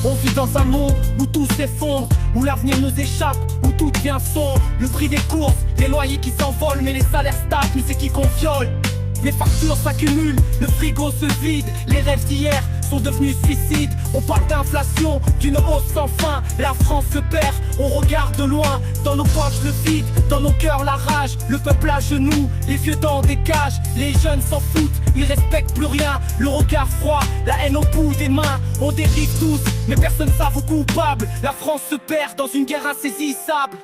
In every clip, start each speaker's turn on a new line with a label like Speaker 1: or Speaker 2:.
Speaker 1: On vit dans un monde où tout s'effondre, où l'avenir nous échappe, où tout devient sombre. Le prix des courses, les loyers qui s'envolent, mais les salaires stagnent, c'est qui qu'on viole. Les factures s'accumulent, le frigo se vide, les rêves d'hier sont devenus suicides. On parle d'inflation, d'une hausse sans fin, la France se perd, on regarde de loin. Dans nos poches le vide, dans nos cœurs la rage, le peuple à genoux, les vieux dans des cages. Les jeunes s'en foutent, ils respectent plus rien, le regard froid, la haine au bout des mains. On dérive tous, mais personne s'avoue coupable. La France se perd dans une guerre insaisissable.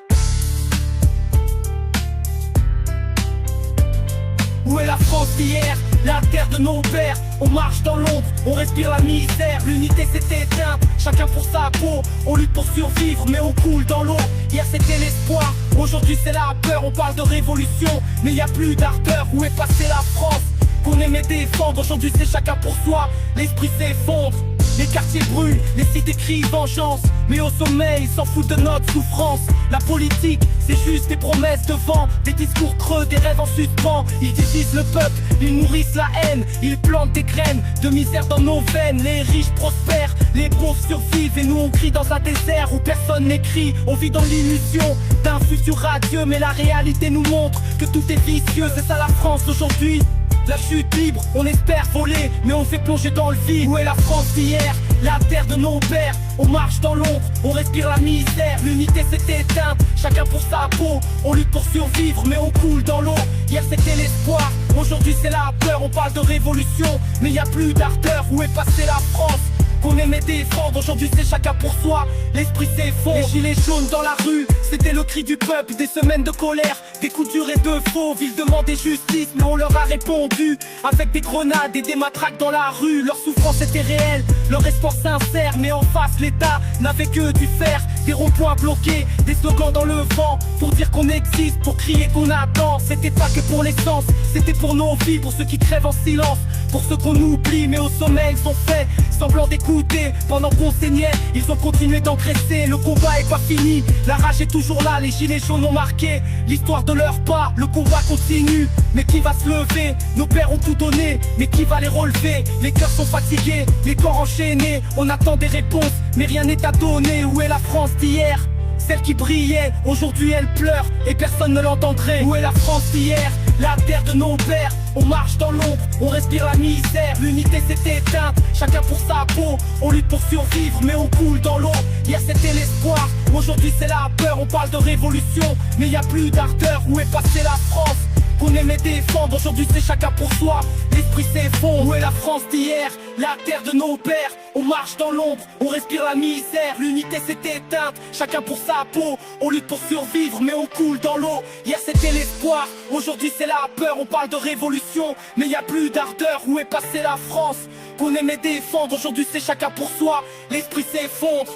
Speaker 1: Où est la France d'hier, la terre de nos pères? On marche dans l'ombre, on respire la misère. L'unité s'est éteinte, chacun pour sa peau. On lutte pour survivre, mais on coule dans l'eau. Hier c'était l'espoir, aujourd'hui c'est la peur. On parle de révolution, mais y a plus d'ardeur. Où est passée la France qu'on aimait défendre? Aujourd'hui c'est chacun pour soi, l'esprit s'effondre. Les quartiers brûlent, les cités crient vengeance, mais au sommet ils s'en foutent de notre souffrance. La politique, c'est juste des promesses de vent, des discours creux, des rêves en suspens. Ils divisent le peuple, ils nourrissent la haine, ils plantent des graines de misère dans nos veines. Les riches prospèrent, les pauvres survivent, et nous on crie dans un désert où personne n'écrit. On vit dans l'illusion d'un futur radieux, mais la réalité nous montre que tout est vicieux. C'est ça la France d'aujourd'hui. La chute libre, on espère voler, mais on fait plonger dans le vide. Où est la France d'hier, la terre de nos pères? On marche dans l'ombre, on respire la misère. L'unité s'est éteinte, chacun pour sa peau. On lutte pour survivre, mais on coule dans l'eau. Hier c'était l'espoir, aujourd'hui c'est la peur. On parle de révolution, mais y a plus d'ardeur. Où est passée la France qu'on aimait défendre? Aujourd'hui c'est chacun pour soi, l'esprit s'effondre. Les gilets jaunes dans la rue, c'était le cri du peuple. Des semaines de colère, des coups durs et de fauves. Ils demandaient justice, mais on leur a répondu avec des grenades et des matraques dans la rue. Leur souffrance était réelle, leur espoir sincère, mais en face l'État n'avait que du fer. Des ronds-points bloqués, des slogans dans le vent, pour dire qu'on existe, pour crier qu'on attend. C'était pas que pour l'essence, c'était pour nos vies, pour ceux qui crèvent en silence, pour ceux qu'on oublie, mais au sommet ils ont fait semblant d'écouter. Pendant qu'on saignait, ils ont continué d'engraisser. Le combat est pas fini, la rage est toujours là. Les gilets jaunes ont marqué l'histoire de leur pas. Le combat continue, mais qui va se lever? Nos pères ont tout donné, mais qui va les relever? Les cœurs sont fatigués, les corps enchaînés. On attend des réponses, mais rien n'est à donner. Où est la France d'hier? Celle qui brillait, aujourd'hui elle pleure et personne ne l'entendrait. Où est la France d'hier, la terre de nos pères? On marche dans l'ombre, on respire la misère. L'unité s'est éteinte, chacun pour sa peau. On lutte pour survivre, mais on coule dans l'eau. Hier c'était l'espoir, aujourd'hui c'est la peur. On parle de révolution, mais y a plus d'ardeur. Où est passée la France qu'on aimait défendre? Aujourd'hui c'est chacun pour soi, l'esprit s'effondre. Où est la France d'hier, la terre de nos pères? On marche dans l'ombre, on respire la misère. L'unité s'est éteinte, chacun pour sa peau. On lutte pour survivre, mais on coule dans l'eau. Hier c'était l'espoir, aujourd'hui c'est la peur. On parle de révolution, mais y a plus d'ardeur. Où est passée la France qu'on aimait défendre? Aujourd'hui c'est chacun pour soi, l'esprit s'effondre.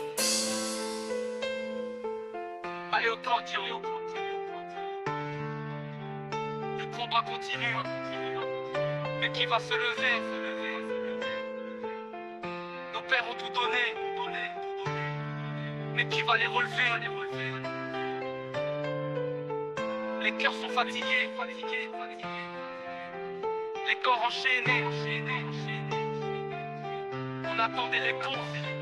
Speaker 1: Allez, autant dire le combat continue, mais qui va se lever? Nos pères ont tout donné, mais qui va les relever? Les cœurs sont fatigués, les corps enchaînés. On attend des réponses.